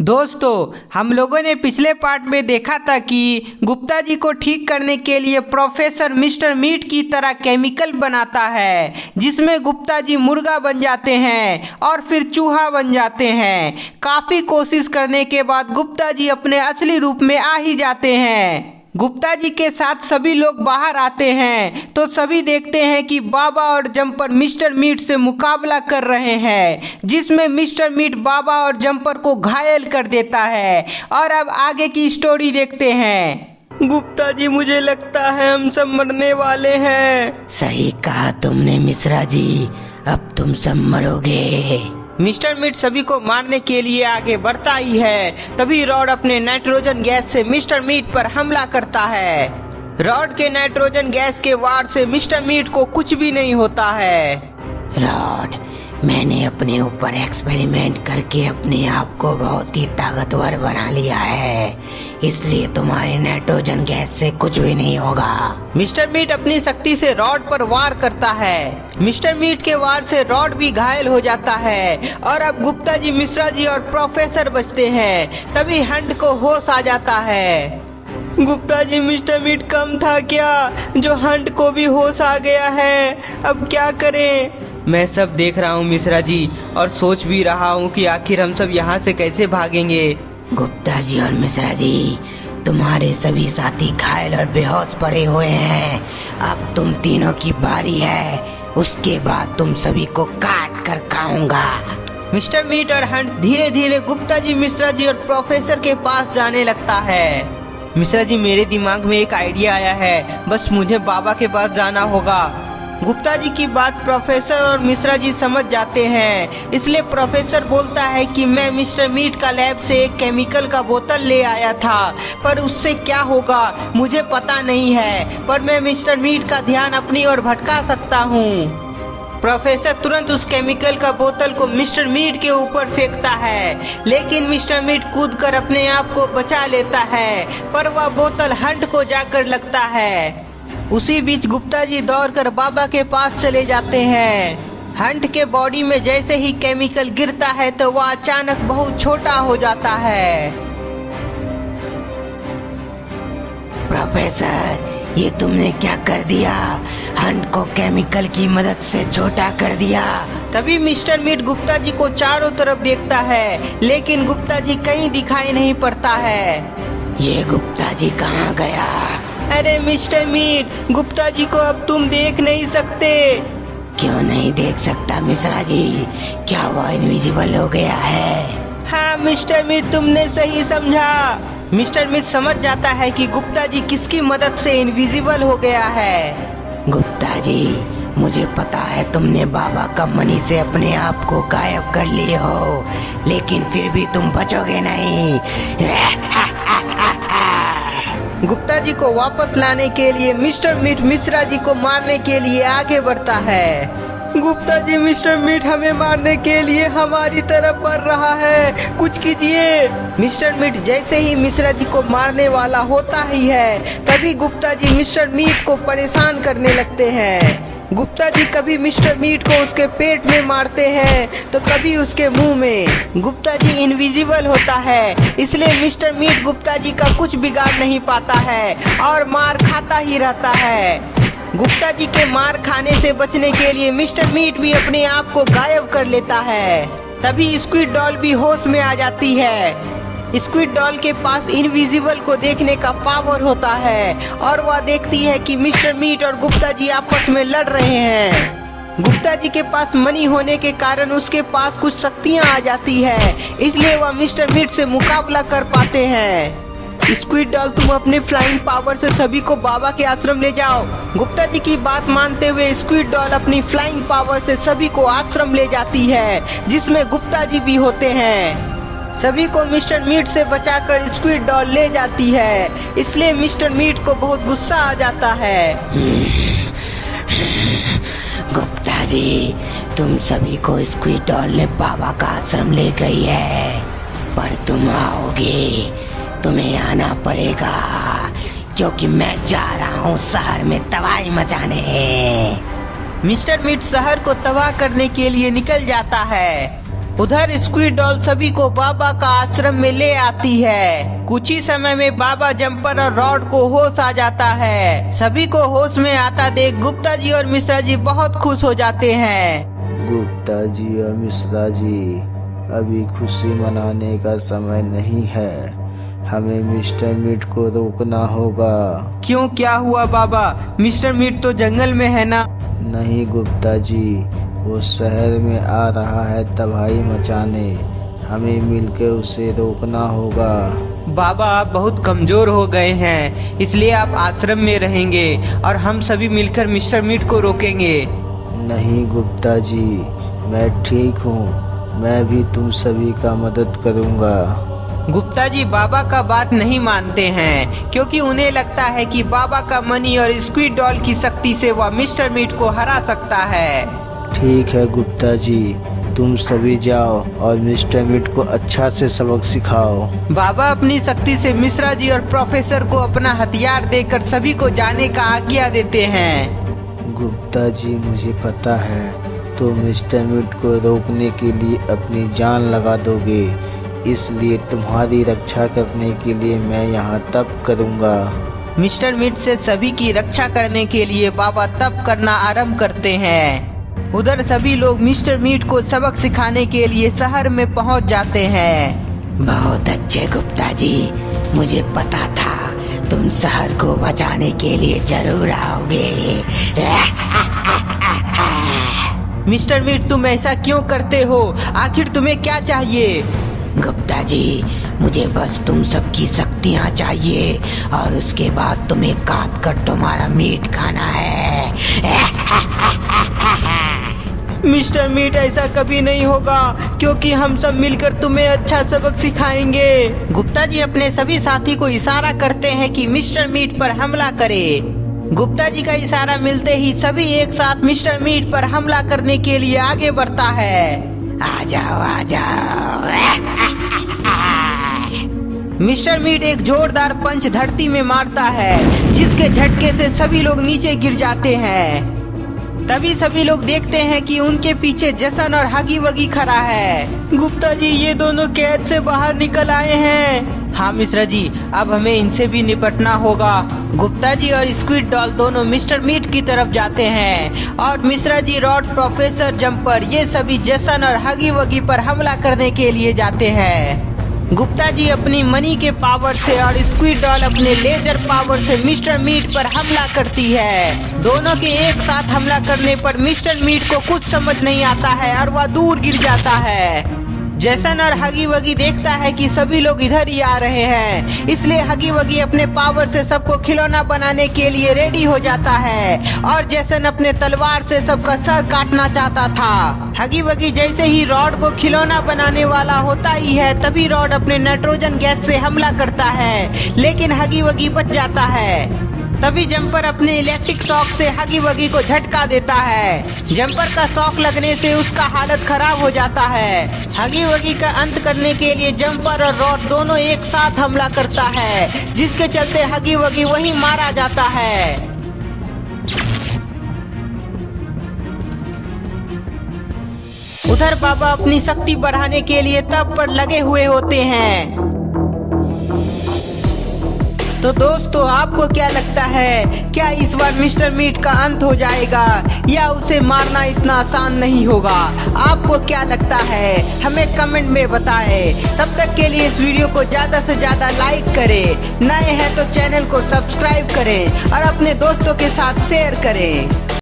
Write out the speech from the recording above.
दोस्तों, हम लोगों ने पिछले पार्ट में देखा था कि गुप्ता जी को ठीक करने के लिए प्रोफेसर मिस्टर मीट की तरह केमिकल बनाता है, जिसमें गुप्ता जी मुर्गा बन जाते हैं और फिर चूहा बन जाते हैं। काफ़ी कोशिश करने के बाद गुप्ता जी अपने असली रूप में आ ही जाते हैं। गुप्ता जी के साथ सभी लोग बाहर आते हैं तो सभी देखते हैं कि बाबा और जंपर मिस्टर मीट से मुकाबला कर रहे हैं, जिसमें मिस्टर मीट बाबा और जंपर को घायल कर देता है। और अब आगे की स्टोरी देखते हैं। गुप्ता जी, मुझे लगता है हम सब मरने वाले हैं। सही कहा तुमने मिश्रा जी, अब तुम सब मरोगे। मिस्टर मीट सभी को मारने के लिए आगे बढ़ता ही है। तभी रॉड अपने नाइट्रोजन गैस से मिस्टर मीट पर हमला करता है। रॉड के नाइट्रोजन गैस के वार से मिस्टर मीट को कुछ भी नहीं होता है। रॉड, मैंने अपने ऊपर एक्सपेरिमेंट करके अपने आप को बहुत ही ताकतवर बना लिया है, इसलिए तुम्हारे नाइट्रोजन गैस से कुछ भी नहीं होगा। मिस्टर मीट अपनी शक्ति से रॉड पर वार करता है। मिस्टर मीट के वार से रॉड भी घायल हो जाता है और अब गुप्ता जी, मिश्रा जी और प्रोफेसर बचते हैं। तभी हंट को होश आ जाता है। गुप्ता जी, मिस्टर मीट कम था क्या जो हंट को भी होश आ गया है? अब क्या करें? मैं सब देख रहा हूँ मिश्रा जी, और सोच भी रहा हूँ कि आखिर हम सब यहाँ से कैसे भागेंगे। गुप्ता जी और मिश्रा जी, तुम्हारे सभी साथी घायल और बेहोश पड़े हुए हैं। अब तुम तीनों की बारी है, उसके बाद तुम सभी को काट कर खाऊंगा। मिस्टर मीट और हंट धीरे धीरे गुप्ता जी, मिश्रा जी और प्रोफेसर के पास जाने लगता है। मिश्रा जी, मेरे दिमाग में एक आइडिया आया है, बस मुझे बाबा के पास जाना होगा। गुप्ता जी की बात प्रोफेसर और मिश्रा जी समझ जाते हैं, इसलिए प्रोफेसर बोलता है कि मैं मिस्टर मीट का लैब से एक केमिकल का बोतल ले आया था, पर उससे क्या होगा मुझे पता नहीं है, पर मैं मिस्टर मीट का ध्यान अपनी ओर भटका सकता हूँ। प्रोफेसर तुरंत उस केमिकल का बोतल को मिस्टर मीट के ऊपर फेंकता है, लेकिन मिस्टर मीट कूदकर अपने आप को बचा लेता है, पर वह बोतल हंट को जाकर लगता है। उसी बीच गुप्ता जी दौड़कर बाबा के पास चले जाते हैं। हंट के बॉडी में जैसे ही केमिकल गिरता है तो वह अचानक बहुत छोटा हो जाता है। प्रोफेसर, ये तुमने क्या कर दिया? हंट को केमिकल की मदद से छोटा कर दिया। तभी मिस्टर मीट गुप्ता जी को चारों तरफ देखता है, लेकिन गुप्ता जी कहीं दिखाई नहीं पड़ता है। ये गुप्ता जी कहाँ गया? अरे मिस्टर मीट, गुप्ता जी को अब तुम देख नहीं सकते। क्यों नहीं देख सकता मिश्रा जी? क्या वो इनविजिबल हो गया है? हाँ मिस्टर मीट, तुमने सही समझा। मिस्टर मीट समझ जाता है कि गुप्ता जी किसकी मदद से इनविजिबल हो गया है। गुप्ता जी, मुझे पता है तुमने बाबा का मनी से अपने आप को गायब कर लिए हो, लेकिन फिर भी तुम बचोगे नहीं। गुप्ता जी को वापस लाने के लिए मिस्टर मीट मिश्रा जी को मारने के लिए आगे बढ़ता है। गुप्ता जी, मिस्टर मीट हमें मारने के लिए हमारी तरफ बढ़ रहा है, कुछ कीजिए। मिस्टर मीट जैसे ही मिश्रा जी को मारने वाला होता ही है, तभी गुप्ता जी मिस्टर मीट को परेशान करने लगते हैं। गुप्ता जी कभी मिस्टर मीट को उसके पेट में मारते हैं तो कभी उसके मुंह में। गुप्ता जी इनविजिबल होता है, इसलिए मिस्टर मीट गुप्ता जी का कुछ बिगाड़ नहीं पाता है और मार खाता ही रहता है। गुप्ता जी के मार खाने से बचने के लिए मिस्टर मीट भी अपने आप को गायब कर लेता है। तभी स्क्विड डॉल भी होश में आ जाती है। स्क्विड डॉल के पास इनविजिबल को देखने का पावर होता है और वह देखती है कि मिस्टर मीट और गुप्ता जी आपस में लड़ रहे हैं। गुप्ता जी के पास मनी होने के कारण उसके पास कुछ शक्तियां आ जाती है, इसलिए वह मिस्टर मीट से मुकाबला कर पाते हैं। स्क्विड डॉल, तुम अपने फ्लाइंग पावर से सभी को बाबा के आश्रम ले जाओ। गुप्ता जी की बात मानते हुए स्क्विड डॉल अपनी फ्लाइंग पावर से सभी को आश्रम ले जाती है, जिसमें गुप्ता जी भी होते हैं। सभी को मिस्टर मीट से बचाकर स्क्विड डॉल ले जाती है, इसलिए मिस्टर मीट को बहुत गुस्सा आ जाता है। गुप्ता जी, तुम सभी को स्क्विड डॉल ने बाबा का आश्रम ले गई है, पर तुम आओगे, तुम्हें आना पड़ेगा, क्योंकि मैं जा रहा हूँ शहर में तबाही मचाने। मिस्टर मीट शहर को तबाह करने के लिए निकल जाता है। उधर स्क्विड डॉल सभी को बाबा का आश्रम में ले आती है। कुछ ही समय में बाबा जंपर और रॉड को होश आ जाता है। सभी को होश में आता देख गुप्ता जी और मिश्रा जी बहुत खुश हो जाते हैं। गुप्ता जी और मिश्रा जी, अभी खुशी मनाने का समय नहीं है। हमें मिस्टर मीट को रोकना होगा। क्यों, क्या हुआ बाबा? मिस्टर मीट तो जंगल में है ना? नहीं गुप्ता जी, वो शहर में आ रहा है तबाही मचाने। हमें मिलकर उसे रोकना होगा। बाबा आप बहुत कमजोर हो गए हैं, इसलिए आप आश्रम में रहेंगे और हम सभी मिलकर मिस्टर मीट को रोकेंगे। नहीं गुप्ता जी, मैं ठीक हूँ। मैं भी तुम सभी का मदद करूँगा। गुप्ता जी बाबा का बात नहीं मानते हैं, क्योंकि उन्हें लगता है कि बाबा का मनी और स्क्विड डॉल की शक्ति से वह मिस्टर मीट को हरा सकता है। ठीक है गुप्ता जी, तुम सभी जाओ और मिस्टर मीट को अच्छा से सबक सिखाओ। बाबा अपनी शक्ति से मिश्रा जी और प्रोफेसर को अपना हथियार देकर सभी को जाने का आज्ञा देते हैं। गुप्ता जी, मुझे पता है तो मिस्टर मीट को रोकने के लिए अपनी जान लगा दोगे, इसलिए तुम्हारी रक्षा करने के लिए मैं यहाँ तप करूँगा। मिस्टर मीट से सभी की रक्षा करने के लिए बाबा तप करना आरंभ करते हैं। उधर सभी लोग मिस्टर मीट को सबक सिखाने के लिए शहर में पहुंच जाते हैं। बहुत अच्छे गुप्ता जी, मुझे पता था तुम शहर को बचाने के लिए जरूर आओगे। मिस्टर मीट तुम ऐसा क्यों करते हो? आखिर तुम्हें क्या चाहिए? गुप्ता जी, मुझे बस तुम सबकी शक्तियाँ चाहिए और उसके बाद तुम्हें काट कर तुम्हारा मीट खाना है। मिस्टर मीट ऐसा कभी नहीं होगा, क्योंकि हम सब मिलकर तुम्हें अच्छा सबक सिखाएंगे। गुप्ता जी अपने सभी साथी को इशारा करते हैं कि मिस्टर मीट पर हमला करे। गुप्ता जी का इशारा मिलते ही सभी एक साथ मिस्टर मीट पर हमला करने के लिए आगे बढ़ता है। आ जाओ आ जाओ। मिस्टर मीट एक जोरदार पंच धरती में मारता है, जिसके झटके से सभी लोग नीचे गिर जाते हैं। तभी सभी लोग देखते हैं कि उनके पीछे जसन और हगी वगी खड़ा है। गुप्ता जी ये दोनों कैद से बाहर निकल आए हैं। हाँ मिश्रा जी, अब हमें इनसे भी निपटना होगा। गुप्ता जी और स्क्विड डॉल दोनों मिस्टर मीट की तरफ जाते हैं और Mishra ji, rod, professor, jumper ये सभी जसन और हगी वगी पर हमला करने के लिए जाते हैं। गुप्ता जी अपनी मनी के पावर से और स्क्विड डॉल अपने लेजर पावर से मिस्टर मीट पर हमला करती है। दोनों के एक साथ हमला करने पर मिस्टर मीट को कुछ समझ नहीं आता है और वह दूर गिर जाता है। जैसन और हगी वगी देखता है कि सभी लोग इधर ही आ रहे हैं, इसलिए हगी वगी अपने पावर से सबको खिलौना बनाने के लिए रेडी हो जाता है और जैसन अपने तलवार से सबका सर काटना चाहता था। हगी वगी जैसे ही रॉड को खिलौना बनाने वाला होता ही है, तभी रॉड अपने नाइट्रोजन गैस से हमला करता है, लेकिन हगी वगी बच जाता है। तभी जंपर अपने इलेक्ट्रिक शॉक से हगी वगी को झटका देता है। जंपर का शॉक लगने से उसका हालत खराब हो जाता है। हगी वगी का अंत करने के लिए जंपर और रॉड दोनों एक साथ हमला करता है, जिसके चलते हगी वगी वहीं मारा जाता है। उधर बाबा अपनी शक्ति बढ़ाने के लिए तप पर लगे हुए होते हैं। तो दोस्तों आपको क्या लगता है, क्या इस बार मिस्टर मीट का अंत हो जाएगा या उसे मारना इतना आसान नहीं होगा? आपको क्या लगता है हमें कमेंट में बताएं। तब तक के लिए इस वीडियो को ज़्यादा से ज़्यादा लाइक करें, नए हैं तो चैनल को सब्सक्राइब करें और अपने दोस्तों के साथ शेयर करें।